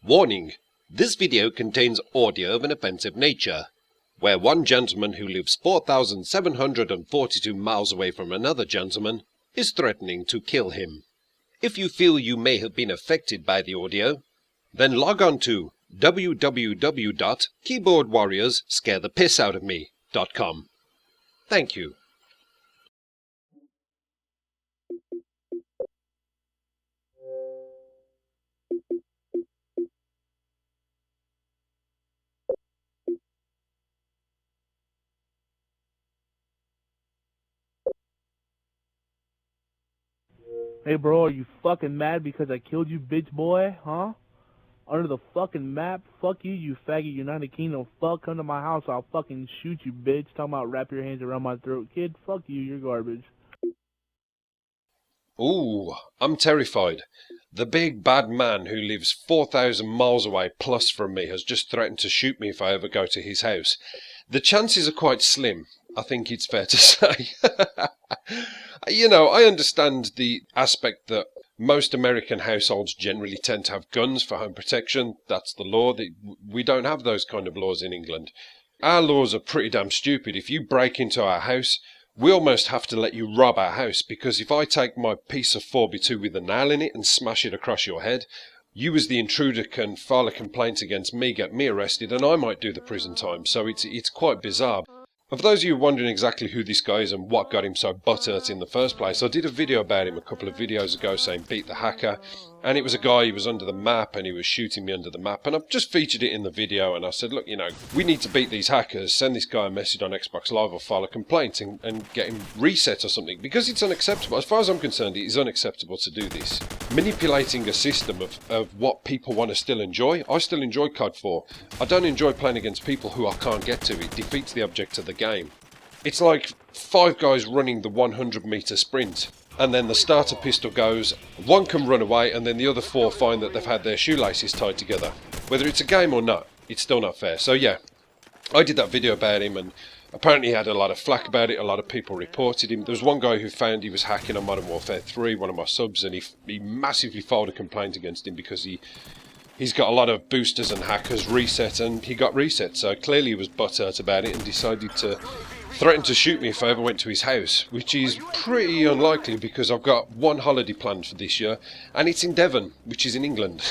Warning: this video contains audio of an offensive nature, where one gentleman who lives 4,742 miles away from another gentleman is threatening to kill him. If you feel you may have been affected by the audio, then log on to www.keyboardwarriorscarethepissoutofme.com. Thank you. Hey bro, are you fucking mad because I killed you, bitch boy? Huh? Under the fucking map? Fuck you, you faggot United Kingdom. Fuck, come to my house, I'll fucking shoot you, bitch. Talking about wrap your hands around my throat. Kid, fuck you, you're garbage. Ooh, I'm terrified. The big bad man who lives 4,000 miles away plus from me has just threatened to shoot me if I ever go to his house. The chances are quite slim, I think it's fair to say. You know, I understand the aspect that most American households generally tend to have guns for home protection. That's the law. We don't have those kind of laws in England. Our laws are pretty damn stupid. If you break into our house, we almost have to let you rob our house, because if I take my piece of 4x2 with a nail in it and smash it across your head, you as the intruder can file a complaint against me, get me arrested, and I might do the prison time. So it's quite bizarre. For those of you wondering exactly who this guy is and what got him so butthurt in the first place, I did a video about him a couple of videos ago saying beat the hacker, and it was a guy who was under the map and he was shooting me under the map, and I've just featured it in the video, and I said, look, you know, we need to beat these hackers, send this guy a message on Xbox Live or file a complaint and get him reset or something, because it's unacceptable. As far as I'm concerned, it is unacceptable to do this. Manipulating a system of what people want to still enjoy. I still enjoy COD4. I don't enjoy playing against people who I can't get to. It defeats the object of the game. It's like 5 guys running the 100-meter sprint, and then the starter pistol goes, one can run away, and then the other 4 find that they've had their shoelaces tied together. Whether it's a game or not, it's still not fair. So yeah, I did that video about him, and apparently he had a lot of flack about it. A lot of people reported him. There was one guy who found he was hacking on Modern Warfare 3, one of my subs, and he massively filed a complaint against him because he's got a lot of boosters and hackers reset, and he got reset. So clearly he was butthurt about it and decided to threaten to shoot me if I ever went to his house, which is pretty unlikely because I've got one holiday planned for this year, and it's in Devon, which is in England.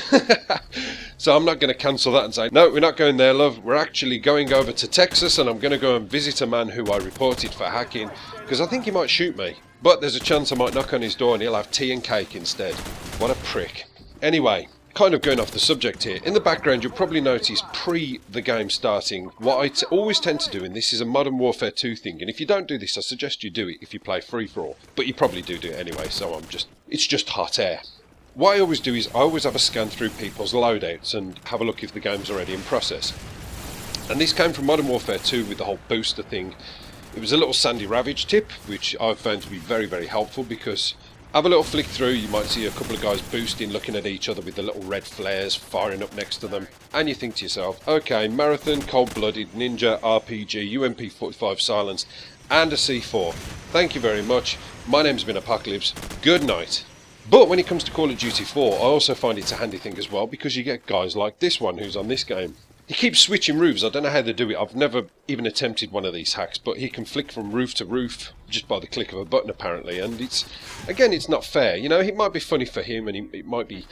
So I'm not going to cancel that and say, no, we're not going there, love. We're actually going over to Texas, and I'm going to go and visit a man who I reported for hacking, because I think he might shoot me. But there's a chance I might knock on his door and he'll have tea and cake instead. What a prick. Anyway, kind of going off the subject here, in the background you'll probably notice pre the game starting what I always tend to do, and this is a Modern Warfare 2 thing, and if you don't do this I suggest you do it if you play free-for-all, but you probably do it anyway, so it's just hot air. What I always do is I always have a scan through people's loadouts and have a look if the game's already in process, and this came from Modern Warfare 2 with the whole booster thing. It was a little Sandy Ravage tip, which I've found to be very, very helpful, because have a little flick through, you might see a couple of guys boosting, looking at each other with the little red flares firing up next to them, and you think to yourself, okay, Marathon, Cold-Blooded, Ninja, RPG, UMP-45 Silence, and a C4. Thank you very much. My name's been Apocalypse. Good night. But when it comes to Call of Duty 4, I also find it's a handy thing as well, because you get guys like this one who's on this game. He keeps switching roofs. I don't know how they do it. I've never even attempted one of these hacks, but he can flick from roof to roof just by the click of a button apparently, and it's not fair. You know, it might be funny for him, and it might be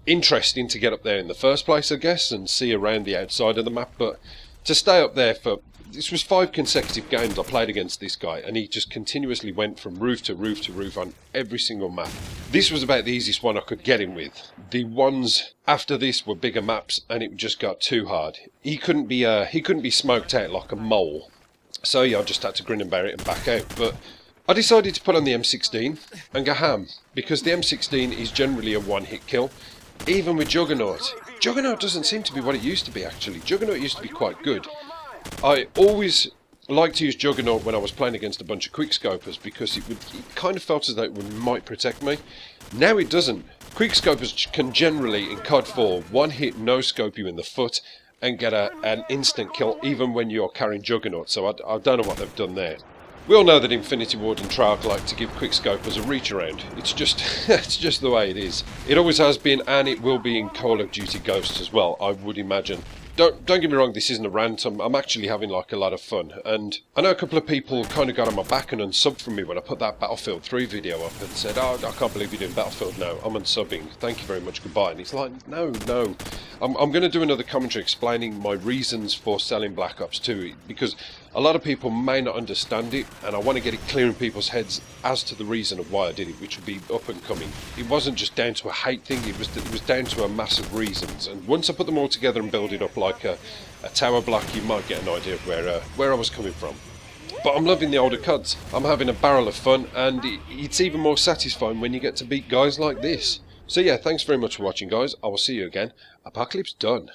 interesting to get up there in the first place, I guess, and see around the outside of the map, but to stay up there for... This was 5 consecutive games I played against this guy, and he just continuously went from roof to roof to roof on every single map. This was about the easiest one I could get him with. The ones after this were bigger maps, and it just got too hard. He couldn't be smoked out like a mole. So yeah, I just had to grin and bear it and back out. But I decided to put on the M16 and go ham, because the M16 is generally a one-hit kill, even with Juggernaut. Juggernaut doesn't seem to be what it used to be, actually. Juggernaut used to be quite good. I always liked to use Juggernaut when I was playing against a bunch of quickscopers, because it kind of felt as though it might protect me. Now it doesn't. Quickscopers can generally, in COD4, one hit no-scope you in the foot and get an instant kill even when you're carrying Juggernaut, so I don't know what they've done there. We all know that Infinity Ward and Treyarch like to give Quickscope as a reach around. It's just it's just the way it is. It always has been, and it will be in Call of Duty Ghosts as well, I would imagine. Don't get me wrong, this isn't a rant, I'm actually having like a lot of fun, and I know a couple of people kind of got on my back and unsubbed from me when I put that Battlefield 3 video up and said, oh, I can't believe you're doing Battlefield now, I'm unsubbing, thank you very much, goodbye. And it's like, no, I'm going to do another commentary explaining my reasons for selling Black Ops 2, because a lot of people may not understand it, and I want to get it clear in people's heads as to the reason of why I did it, which would be up and coming. It wasn't just down to a hate thing, it was down to a massive reasons, and once I put them all together and build it up like a tower block, you might get an idea of where I was coming from. But I'm loving the older CODs, I'm having a barrel of fun, and it's even more satisfying when you get to beat guys like this. So yeah, thanks very much for watching guys, I will see you again. Apocalypse done.